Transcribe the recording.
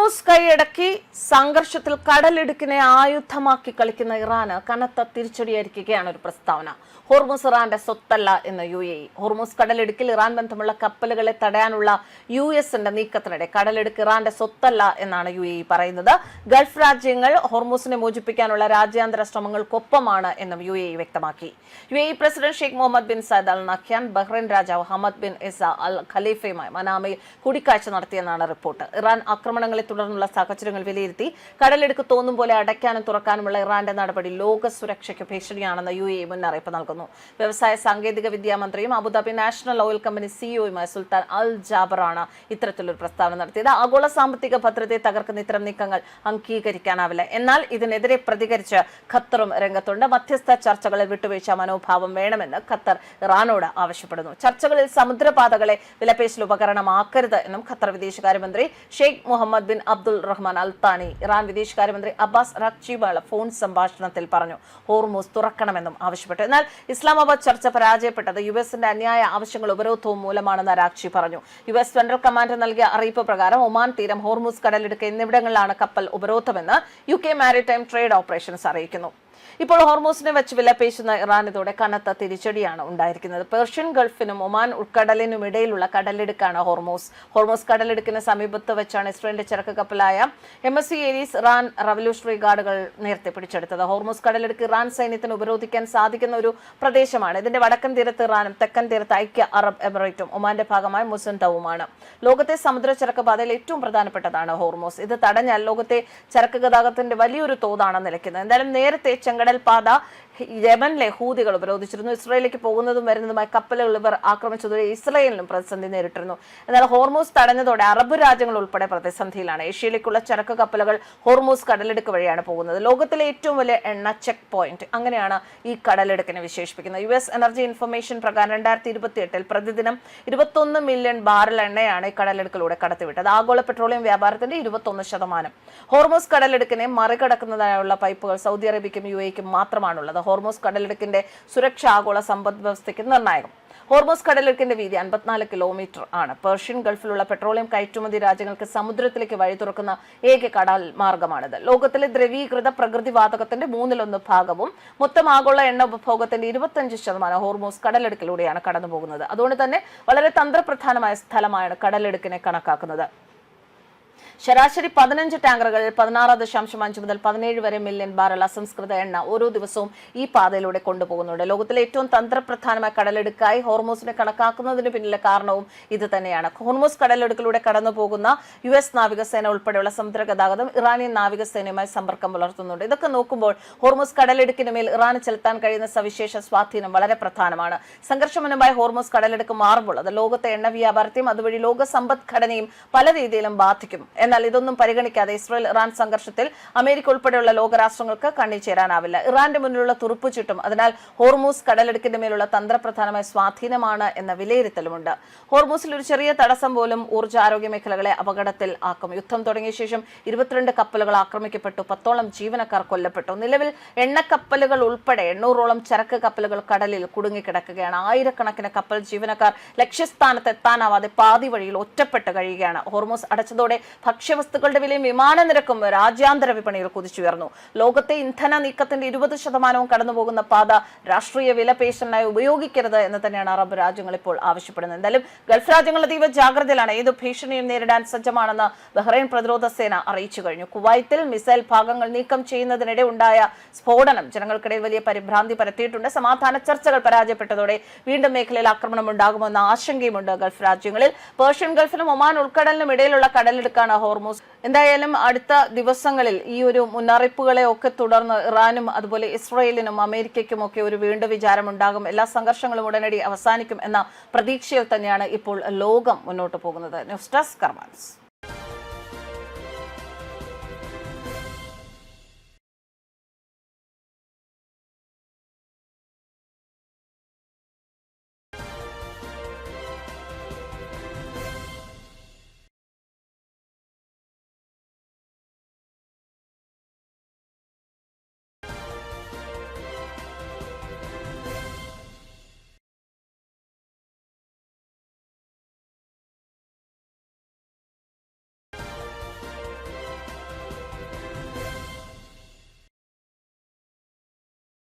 Hormuz കൈയടക്കി സംഘർഷത്തിൽ കടലിടുക്കിനെ ആയുധമാക്കി കളിക്കുന്ന ഇറാന് കനത്ത തിരിച്ചടിയായിരിക്കുകയാണ് ഒരു പ്രസ്താവന. ഹോർമൂസ് ഇറാന്റെ സ്വത്തല്ല എന്ന് UAE. ഹോർമൂസ് കടലിടുക്കിൽ ഇറാൻ ബന്ധമുള്ള കപ്പലുകളെ തടയാനുള്ള US-ന്റെ നീക്കത്തിനിടെ കടലിടുക്ക് ഇറാന്റെ സ്വത്തല്ല എന്നാണ് UAE പറയുന്നത്. ഗൾഫ് രാജ്യങ്ങൾ ഹോർമൂസിനെ മോചിപ്പിക്കാനുള്ള രാജ്യാന്തര ശ്രമങ്ങൾക്കൊപ്പമാണ് എന്നും UAE വ്യക്തമാക്കി. UAE president Sheikh Mohamed bin Zayed Al Nahyan Bahrain രാജാവ് ഹമദ് ബിൻ ഇസ അൽ ഖലീഫയുമായി മനാമയിൽ കൂടിക്കാഴ്ച നടത്തിയെന്നാണ് റിപ്പോർട്ട്. ഇറാൻ ആക്രമണങ്ങളെ തുടർന്നുള്ള സാഹചര്യങ്ങൾ വിലയിരുത്തി കടലിടുക്ക് തോന്നും പോലെ അടയ്ക്കാനും തുറക്കാനുമുള്ള ഇറാന്റെ നടപടി ലോക സുരക്ഷയ്ക്ക് ഭീഷണിയാണെന്ന് UAE മുന്നറിയിപ്പ് നൽകുന്നു. വ്യവസായ സാങ്കേതിക വിദ്യാ മന്ത്രിയും അബുദാബി നാഷണൽ ഓയിൽ കമ്പനി സിഇഒയുമായ സുൽത്താൻ അൽ ജാബറാണ് ഇത്തരത്തിലൊരു പ്രസ്താവന നടത്തിയത്. ആഗോള സാമ്പത്തിക ഭദ്രതയെ തകർക്കുന്ന ഇത്തരം നീക്കങ്ങൾ അംഗീകരിക്കാനാവില്ല. എന്നാൽ ഇതിനെതിരെ പ്രതികരിച്ച് ഖത്തറും രംഗത്തുണ്ട്. മധ്യസ്ഥ ചർച്ചകളിൽ വിട്ടുവീഴ്ച മനോഭാവം വേണമെന്ന് ഖത്തർ ഇറാനോട് ആവശ്യപ്പെടുന്നു. ചർച്ചകളിൽ സമുദ്രപാതകളെ വിലപേശൽ ഉപകരണമാക്കരുത് എന്നും ഖത്തർ വിദേശകാര്യമന്ത്രി Sheikh Mohamed bin Abdul Rahman അൽ താനി ഇറാൻ വിദേശകാര്യമന്ത്രി അബ്ബാസ് അറാഗ്ചിയുമായുള്ള ഫോൺ സംഭാഷണത്തിൽ പറഞ്ഞു. ഹോർമൂസ് തുറക്കണമെന്നും ആവശ്യപ്പെട്ടു. എന്നാൽ ഇസ്ലാമാബാദ് ചർച്ച പരാജയപ്പെട്ടത് US-ന്റെ അന്യായ ആവശ്യങ്ങൾ ഉപരോധവും മൂലമാണെന്ന് അറാഗ്ചി പറഞ്ഞു. US സെൻട്രൽ കമാൻഡ് നൽകിയ അറിയിപ്പ് പ്രകാരം ഒമാൻ തീരം, ഹോർമൂസ് കടലിടുക്ക് എന്നിവിടങ്ങളിലാണ് കപ്പൽ ഉപരോധമെന്ന് UK മാരിടൈം ട്രേഡ് ഓപ്പറേഷൻസ് അറിയിക്കുന്നു. ഇപ്പോൾ ഹോർമൂസിനെ വെച്ച് വിലപേശുന്ന ഇറാൻ ഇതോടെ കനത്ത തിരിച്ചടിയാണ് ഉണ്ടായിരിക്കുന്നത്. പേർഷ്യൻ ഗൾഫിനും ഒമാൻ ഉൾക്കടലിനും ഇടയിലുള്ള കടലിടുക്കാണ് ഹോർമൂസ്. ഹോർമൂസ് കടലിടുക്കിന് സമീപത്ത് വെച്ചാണ് ഇസ്രയേലിന്റെ ചരക്ക് കപ്പലായ MSC ഏരീസ് ഇറാൻ റവല്യൂഷണറി ഗാർഡുകൾ നേരത്തെ പിടിച്ചെടുത്തത്. ഹോർമൂസ് കടലിടുക്ക് ഇറാൻ സൈന്യത്തിന് ഉപരോധിക്കാൻ സാധിക്കുന്ന ഒരു പ്രദേശമാണ്. ഇതിന്റെ വടക്കൻ തീരത്ത് ഇറാനും തെക്കൻ തീരത്ത് ഐക്യ അറബ് എമിറേറ്റും ഒമാന്റെ ഭാഗമായ മുസന്തവുമാണ്. ലോകത്തെ സമുദ്ര ചരക്ക് പാതയിൽ ഏറ്റവും പ്രധാനപ്പെട്ടതാണ് ഹോർമൂസ്. ഇത് തടഞ്ഞാൽ ലോകത്തെ ചരക്ക് ഗതാഗതത്തിന്റെ വലിയൊരു തോതാണ് നിലയ്ക്കുന്നത്. എന്തായാലും നേരത്തെ ചെങ്കടൽ പാത യമനിലെ ഹൂതികൾ ഉപരോധിച്ചിരുന്നു. ഇസ്രയേലിലേക്ക് പോകുന്നതും വരുന്നതുമായ കപ്പലുകൾ ഇവർ ആക്രമിച്ചതോടെ ഇസ്രയേലിനും പ്രതിസന്ധി നേരിട്ടിരുന്നു. എന്നാൽ ഹോർമൂസ് തടഞ്ഞതോടെ അറബ് രാജ്യങ്ങൾ ഉൾപ്പെടെ പ്രതിസന്ധിയിലാണ്. ഏഷ്യയിലേക്കുള്ള ചരക്ക് കപ്പലുകൾ ഹോർമൂസ് കടലിടുക്ക് വഴിയാണ് പോകുന്നത്. ലോകത്തിലെ ഏറ്റവും വലിയ എണ്ണ ചെക്ക് പോയിന്റ്, അങ്ങനെയാണ് ഈ കടലിടുക്കിനെ വിശേഷിപ്പിക്കുന്നത്. US എനർജി ഇൻഫർമേഷൻ പ്രകാരം 2028 പ്രതിദിനം 21 മില്യൺ ബാരൽ എണ്ണയാണ് ഈ കടലിടുക്കിലൂടെ കടത്തിവിട്ടത്. ആഗോള പെട്രോളിയം വ്യാപാരത്തിന്റെ 21%. ഹോർമൂസ് കടലിടുക്കിനെ മറികടക്കുന്നതിനായുള്ള പൈപ്പുകൾ സൗദി അറേബ്യയ്ക്കും UAE-ക്കും മാത്രമാണുള്ളത്. ഹോർമൂസ് കടലിടുക്കിന്റെ സുരക്ഷ ആഗോള സമ്പദ് വ്യവസ്ഥയ്ക്ക് നിർണായകം. ഹോർമൂസ് കടലിടുക്കിന്റെ വീതി 54 കിലോമീറ്റർ ആണ്. പേർഷ്യൻ ഗൾഫിലുള്ള പെട്രോളിയം കയറ്റുമതി രാജ്യങ്ങൾക്ക് സമുദ്രത്തിലേക്ക് വഴി തുറക്കുന്ന ഏക കടൽ മാർഗമാണിത്. ലോകത്തിലെ ദ്രവീകൃത പ്രകൃതിവാതകത്തിന്റെ 1/3 ഭാഗവും മൊത്തം ആഗോള എണ്ണ ഉപഭോഗത്തിന്റെ 25% ഹോർമൂസ് കടലിടുക്കിലൂടെയാണ് കടന്നുപോകുന്നത്. അതുകൊണ്ട് തന്നെ വളരെ തന്ത്രപ്രധാനമായ സ്ഥലമായാണ് കടലിടുക്കിനെ കണക്കാക്കുന്നത്. ശരാശരി 15 ടാങ്കറുകളിൽ 16.5 മുതൽ 17 വരെ മില്യൺ ബാരൽ അസംസ്കൃത എണ്ണ ഓരോ ദിവസവും ഈ പാതയിലൂടെ കൊണ്ടുപോകുന്നുണ്ട്. ലോകത്തിലെ ഏറ്റവും തന്ത്രപ്രധാനമായ കടലിടുക്കായി ഹോർമൂസിനെ കണക്കാക്കുന്നതിന് പിന്നിലെ കാരണവും ഇത് തന്നെയാണ്. ഹോർമൂസ് കടലിടുക്കിലൂടെ കടന്നുപോകുന്ന US നാവികസേന ഉൾപ്പെടെയുള്ള സമുദ്ര ഗതാഗതം ഇറാനിയൻ നാവികസേനയുമായി സമ്പർക്കം പുലർത്തുന്നുണ്ട്. ഇതൊക്കെ നോക്കുമ്പോൾ ഹോർമൂസ് കടലിടുക്കിന് മേൽ ഇറാന് ചെലുത്താൻ കഴിയുന്ന സവിശേഷ സ്വാധീനം വളരെ പ്രധാനമാണ്. സംഘർഷമുൻപായി ഹോർമൂസ് കടലിടുക്ക് മാറുമ്പോൾ അത് ലോകത്തെ എണ്ണ വ്യാപാരത്തെയും അതുവഴി ലോക സമ്പദ്ഘടനയും പല രീതിയിലും ബാധിക്കും. എന്നാൽ ഇതൊന്നും പരിഗണിക്കാതെ ഇസ്രയേൽ ഇറാൻ സംഘർഷത്തിൽ അമേരിക്ക ഉൾപ്പെടെയുള്ള ലോകരാഷ്ട്രങ്ങൾക്ക് കണ്ണി ചേരാനാവില്ല. ഇറാന്റെ മുന്നിലുള്ള തുറുപ്പുചുറ്റും അതിനാൽ ഹോർമൂസ് കടലിടുക്കിന്റെ മേലുള്ള തന്ത്രപ്രധാനമായ സ്വാധീനമാണ് എന്ന വിലയിരുത്തലുമുണ്ട്. ഹോർമൂസിൽ ഒരു ചെറിയ തടസ്സം പോലും ഊർജ്ജാരോഗ്യ മേഖലകളെ അപകടത്തിൽ ആക്കും. യുദ്ധം തുടങ്ങിയ ശേഷം 22 കപ്പലുകൾ ആക്രമിക്കപ്പെട്ടു, 10ഓളം ജീവനക്കാർ കൊല്ലപ്പെട്ടു. നിലവിൽ എണ്ണക്കപ്പലുകൾ ഉൾപ്പെടെ 800ഓളം ചരക്ക് കപ്പലുകൾ കടലിൽ കുടുങ്ങിക്കിടക്കുകയാണ്. ആയിരക്കണക്കിന് കപ്പൽ ജീവനക്കാർ ലക്ഷ്യസ്ഥാനത്ത് എത്താനാവാതെ പാതി വഴിയിൽ ഒറ്റപ്പെട്ട് കഴിയുകയാണ്. ഹോർമൂസ് അടച്ചതോടെ ഭക്ഷ്യവസ്തുക്കളുടെ വിലയും വിമാന നിരക്കും രാജ്യാന്തര വിപണിയിൽ കുതിച്ചുയർന്നു. ലോകത്തെ ഇന്ധന നീക്കത്തിന്റെ 20% കടന്നുപോകുന്ന പാത രാഷ്ട്രീയ വിലപേശലിനായി ഉപയോഗിക്കരുത് എന്ന് തന്നെയാണ് അറബ് രാജ്യങ്ങൾ ഇപ്പോൾ ആവശ്യപ്പെടുന്നത്. എന്തായാലും ഗൾഫ് രാജ്യങ്ങൾ അതീവ ജാഗ്രതയിലാണ്. ഏത് ഭീഷണിയും നേരിടാൻ സജ്ജമാണെന്ന് ബഹ്റൈൻ പ്രതിരോധ സേന അറിയിച്ചു കഴിഞ്ഞു. കുവൈത്തിൽ മിസൈൽ ഭാഗങ്ങൾ നീക്കം ചെയ്യുന്നതിനിടെ ഉണ്ടായ സ്ഫോടനം ജനങ്ങൾക്കിടയിൽ വലിയ പരിഭ്രാന്തി പരത്തിയിട്ടുണ്ട്. സമാധാന ചർച്ചകൾ പരാജയപ്പെട്ടതോടെ വീണ്ടും മേഖലയിൽ ആക്രമണം ഉണ്ടാകുമെന്ന ആശങ്കയുമുണ്ട് ഗൾഫ് രാജ്യങ്ങളിൽ. പേർഷ്യൻ ഗൾഫിനും ഒമാൻ ഉൾക്കടലിനും ഇടയിലുള്ള കടലിടുക്കാണ് ഹോർമൂസ്. എന്തായാലും അടുത്ത ദിവസങ്ങളിൽ ഈ ഒരു മുന്നറിയിപ്പുകളെ ഒക്കെ തുടർന്ന് ഇറാനും അതുപോലെ ഇസ്രയേലിനും അമേരിക്കയ്ക്കും ഒക്കെ ഒരു വീണ്ടും വിചാരമുണ്ടാകും. എല്ലാ സംഘർഷങ്ങളും ഉടനടി അവസാനിക്കും എന്ന പ്രതീക്ഷയിൽ തന്നെയാണ് ഇപ്പോൾ ലോകം മുന്നോട്ട് പോകുന്നത്. News desk കർമാൻസ്.